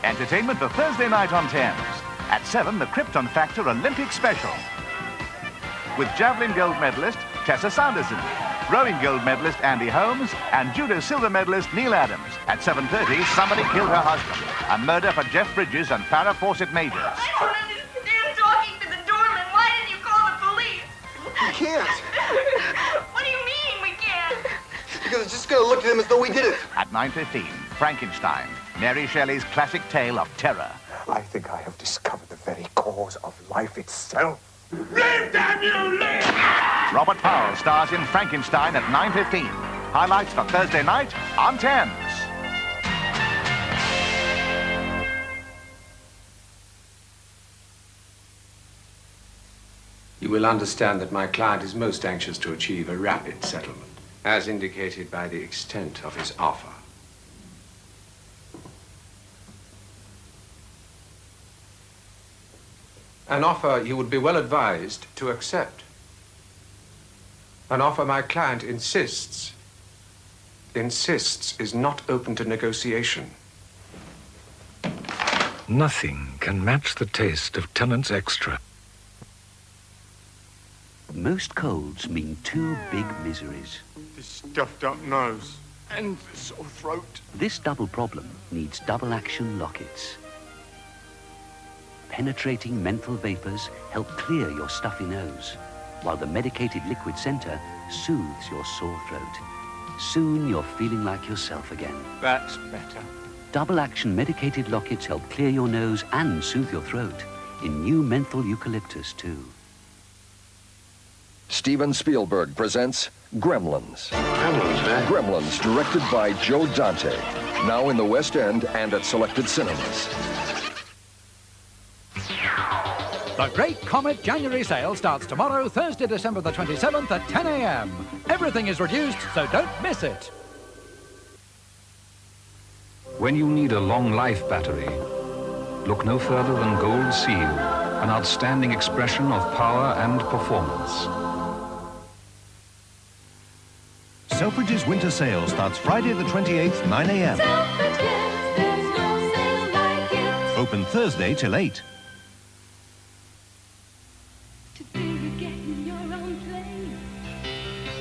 Entertainment for Thursday night on Thames. At 7, the Krypton Factor Olympic Special. With javelin gold medalist Tessa Sanderson, rowing gold medalist Andy Holmes, and judo silver medalist Neil Adams. At 7:30, somebody killed her husband. A murder for Jeff Bridges and Farrah Fawcett Majors. I don't understand talking to the doorman. Why didn't you call the police? We can't. What do you mean we can't? Because it's just going to look at him as though we did it. At 9:15, Frankenstein, Mary Shelley's classic tale of terror. I think I have discovered the very cause of life itself. Live, damn you, live! Robert Powell stars in Frankenstein at 9:15. Highlights for Thursday night on Thames. You will understand that my client is most anxious to achieve a rapid settlement, as indicated by the extent of his offer. An offer you would be well advised to accept. An offer my client insists is not open to negotiation. Nothing can match the taste of Tennant's Extra. Most colds mean two big miseries. This stuffed up nose and sore throat. This double problem needs double-action lockets. Penetrating menthol vapors help clear your stuffy nose, while the medicated liquid center soothes your sore throat. Soon you're feeling like yourself again. That's better. Double-action medicated lockets help clear your nose and soothe your throat. In new menthol eucalyptus, too. Steven Spielberg presents Gremlins. Gremlins, eh? Gremlins, directed by Joe Dante. Now in the West End and at selected cinemas. The Great Comet January sale starts tomorrow, Thursday, December the 27th at 10 a.m. Everything is reduced, so don't miss it. When you need a long life battery, look no further than Gold Seal, an outstanding expression of power and performance. Selfridges winter sale starts Friday the 28th, 9 a.m. Selfridges, there's no sale like it. Open Thursday till 8. To think of getting your own place,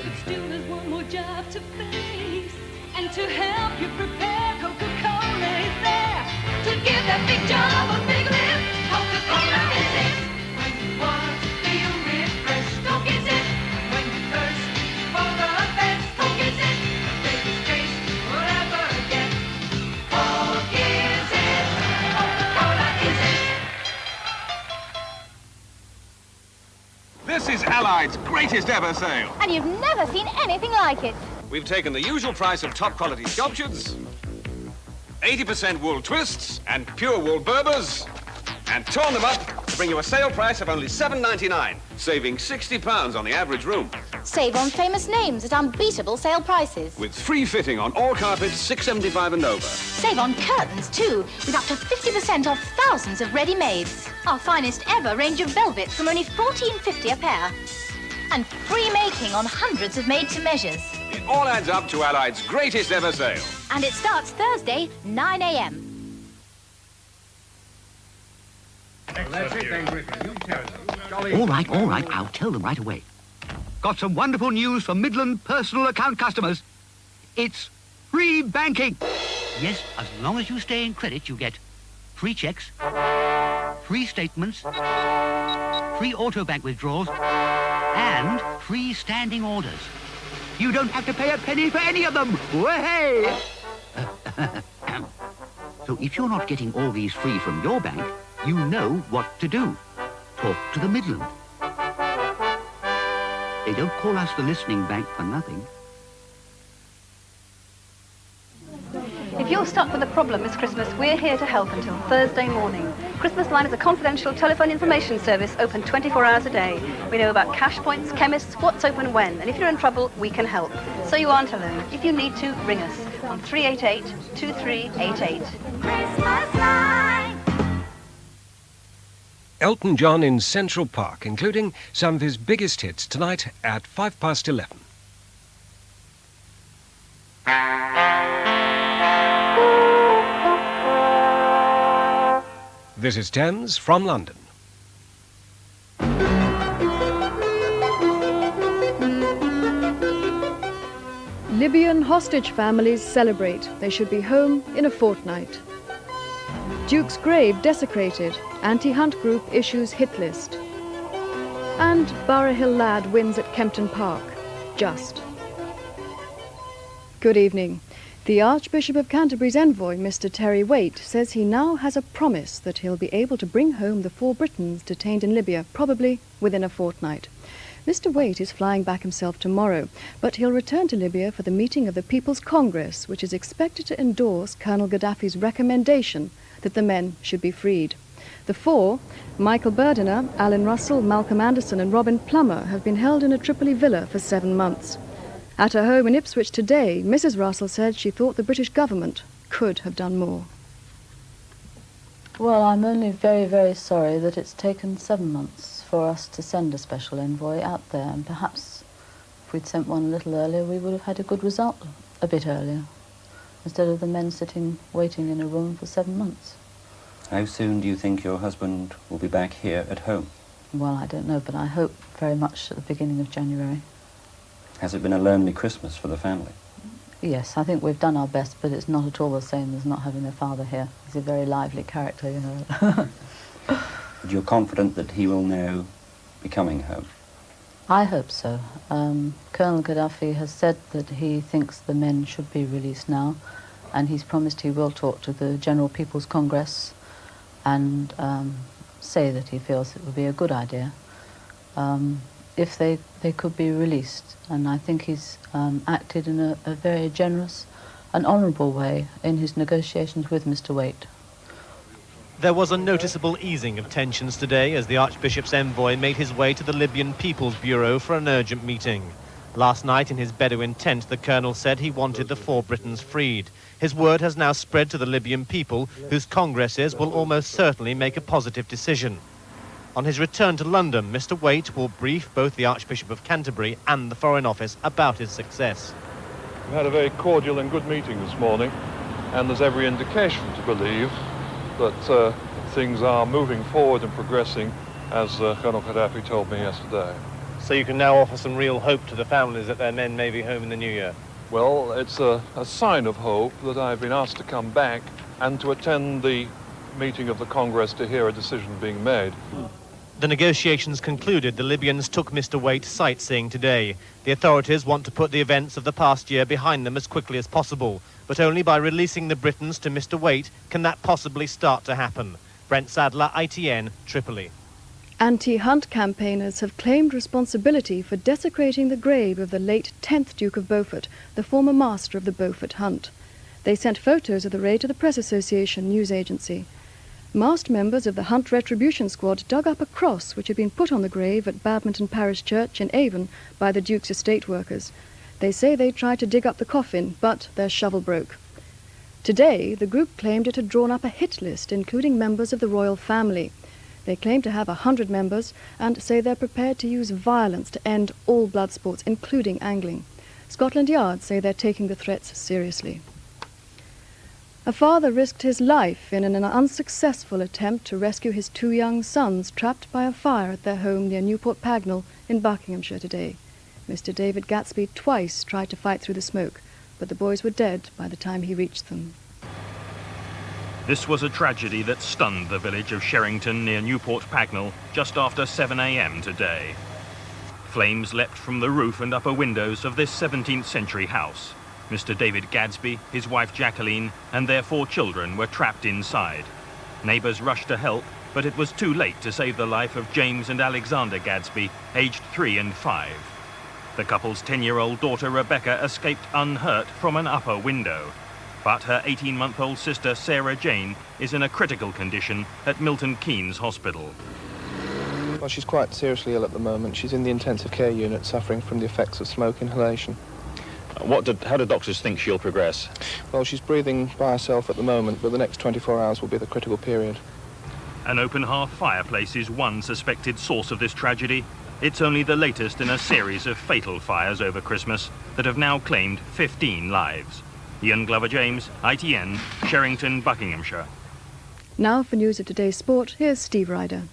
but still there's one more job to face. And to help you prepare, Coca-Cola is there to give that big job a big lift. Coca-Cola is it. When you want to feel refreshed, Coke is it. When you thirst for the best, Coke is it. The biggest taste you'll ever get. Coke is it. Coca-Cola is it. This is Allied's greatest ever sale. And you've never seen anything like it. We've taken the usual price of top quality sculptures, 80% wool twists and pure wool Berbers, and torn them up to bring you a sale price of only £7.99, saving £60 on the average room. Save on famous names at unbeatable sale prices. With free fitting on all carpets, $6.75 and over. Save on curtains, too, with up to 50% off thousands of ready-mades. Our finest ever range of velvets from only $14.50 a pair. And free making on hundreds of made-to-measures. It all adds up to Allied's greatest ever sale. And it starts Thursday, 9 a.m. All right, I'll tell them right away. Got some wonderful news for Midland personal account customers. It's free banking. Yes, as long as you stay in credit, you get free checks, free statements, free auto bank withdrawals, and free standing orders. You don't have to pay a penny for any of them. Way! So if you're not getting all these free from your bank, you know what to do. Talk to the Midland. They don't call us the listening bank for nothing. If you're stuck with a problem this Christmas, we're here to help until Thursday morning. Christmas Line is a confidential telephone information service open 24 hours a day. We know about cash points, chemists, what's open when, and if you're in trouble, we can help. So you aren't alone. If you need to, ring us on 388-2388. Christmas Line! Elton John in Central Park, including some of his biggest hits tonight at 11:05. This is Thames from London. Libyan hostage families celebrate. They should be home in a fortnight. Duke's grave desecrated. Anti-Hunt group issues hit list. And Borough Hill lad wins at Kempton Park. Just. Good evening. The Archbishop of Canterbury's envoy, Mr. Terry Waite, says he now has a promise that he'll be able to bring home the 4 Britons detained in Libya, probably within a fortnight. Mr. Waite is flying back himself tomorrow, but he'll return to Libya for the meeting of the People's Congress, which is expected to endorse Colonel Gaddafi's recommendation that the men should be freed. The 4, Michael Burdiner, Alan Russell, Malcolm Anderson and Robin Plummer, have been held in a Tripoli villa for 7 months. At her home in Ipswich today, Mrs. Russell said she thought the British government could have done more. Well, I'm only very, very sorry that it's taken 7 months for us to send a special envoy out there, and perhaps if we'd sent one a little earlier, we would have had a good result a bit earlier, instead of the men sitting waiting in a room for 7 months. How soon do you think your husband will be back here at home? Well, I don't know, but I hope very much at the beginning of January. Has it been a lonely Christmas for the family? Yes, I think we've done our best, but it's not at all the same as not having their father here. He's a very lively character, you know. But you're confident that he will now be coming home? I hope so. Colonel Gaddafi has said that he thinks the men should be released now, and he's promised he will talk to the General People's Congress and say that he feels it would be a good idea if they could be released. And I think he's acted in a very generous and honourable way in his negotiations with Mr. Waite. There was a noticeable easing of tensions today as the Archbishop's envoy made his way to the Libyan People's Bureau for an urgent meeting. Last night in his Bedouin tent, the colonel said he wanted the 4 Britons freed. His word has now spread to the Libyan people, whose congresses will almost certainly make a positive decision. On his return to London, Mr. Waite will brief both the Archbishop of Canterbury and the Foreign Office about his success. We had a very cordial and good meeting this morning, and there's every indication to believe that things are moving forward and progressing, as Colonel Gaddafi told me yesterday. So you can now offer some real hope to the families that their men may be home in the new year? Well, it's a sign of hope that I've been asked to come back and to attend the meeting of the Congress to hear a decision being made. The negotiations concluded, the Libyans took Mr. Waite sightseeing today. The authorities want to put the events of the past year behind them as quickly as possible, but only by releasing the Britons to Mr. Waite can that possibly start to happen. Brent Sadler, ITN, Tripoli. Anti-Hunt campaigners have claimed responsibility for desecrating the grave of the late 10th Duke of Beaufort, the former master of the Beaufort Hunt. They sent photos of the raid to the Press Association news agency. Masked members of the Hunt Retribution Squad dug up a cross which had been put on the grave at Badminton Parish Church in Avon by the Duke's estate workers. They say they tried to dig up the coffin, but their shovel broke. Today, the group claimed it had drawn up a hit list, including members of the royal family. They claim to have 100 members and say they're prepared to use violence to end all blood sports, including angling. Scotland Yard say they're taking the threats seriously. A father risked his life in an unsuccessful attempt to rescue his 2 young sons trapped by a fire at their home near Newport Pagnell in Buckinghamshire today. Mr. David Gatsby twice tried to fight through the smoke, but the boys were dead by the time he reached them. This was a tragedy that stunned the village of Sherrington near Newport Pagnell just after 7 a.m. today. Flames leapt from the roof and upper windows of this 17th century house. Mr. David Gadsby, his wife Jacqueline, and their 4 children were trapped inside. Neighbours rushed to help, but it was too late to save the life of James and Alexander Gadsby, aged 3 and 5. The couple's 10-year-old daughter Rebecca escaped unhurt from an upper window, but her 18-month-old sister Sarah Jane is in a critical condition at Milton Keynes Hospital. Well, she's quite seriously ill at the moment. She's in the intensive care unit suffering from the effects of smoke inhalation. How do doctors think she'll progress? Well, she's breathing by herself at the moment, but the next 24 hours will be the critical period. An open-hearth fireplace is one suspected source of this tragedy. It's only the latest in a series of fatal fires over Christmas that have now claimed 15 lives. Ian Glover-James, ITN, Sherrington, Buckinghamshire. Now for news of today's sport, here's Steve Ryder.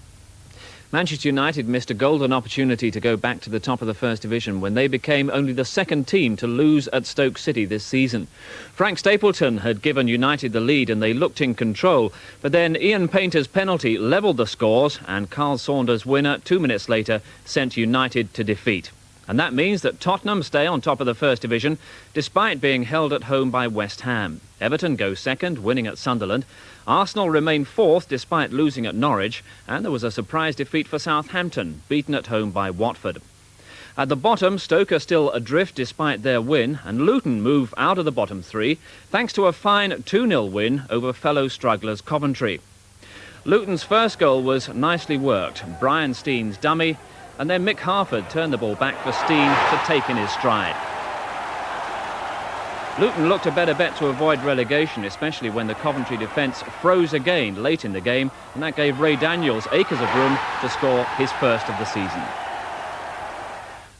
Manchester United missed a golden opportunity to go back to the top of the First Division when they became only the second team to lose at Stoke City this season. Frank Stapleton had given United the lead and they looked in control, but then Ian Painter's penalty levelled the scores and Carl Saunders' winner 2 minutes later sent United to defeat. And that means that Tottenham stay on top of the First Division despite being held at home by West Ham. Everton go second, winning at Sunderland. Arsenal remain fourth despite losing at Norwich, and there was a surprise defeat for Southampton, beaten at home by Watford. At the bottom, Stoke are still adrift despite their win, and Luton move out of the bottom three thanks to a fine 2-0 win over fellow strugglers Coventry. Luton's first goal was nicely worked, Brian Steen's dummy, and then Mick Harford turned the ball back for Steen to take in his stride. Luton looked a better bet to avoid relegation, especially when the Coventry defence froze again late in the game, and that gave Ray Daniels acres of room to score his first of the season.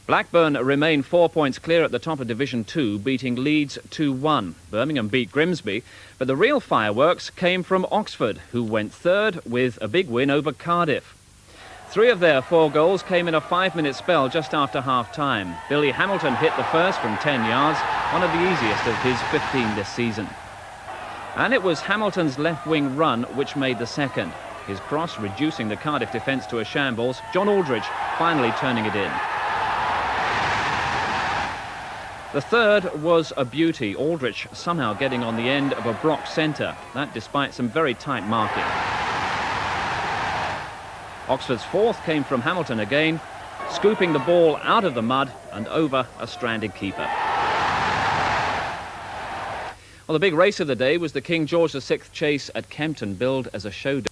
Blackburn remain 4 points clear at the top of Division 2, beating Leeds 2-1. Birmingham beat Grimsby, but the real fireworks came from Oxford, who went third with a big win over Cardiff. 3 of their 4 goals came in a 5-minute spell just after half-time. Billy Hamilton hit the first from 10 yards, one of the easiest of his 15 this season. And it was Hamilton's left-wing run which made the second. His cross reducing the Cardiff defence to a shambles, John Aldridge finally turning it in. The third was a beauty, Aldrich somehow getting on the end of a Brock centre, that despite some very tight marking. Oxford's fourth came from Hamilton again, scooping the ball out of the mud and over a stranded keeper. Well, the big race of the day was the King George VI chase at Kempton, billed as a showdown.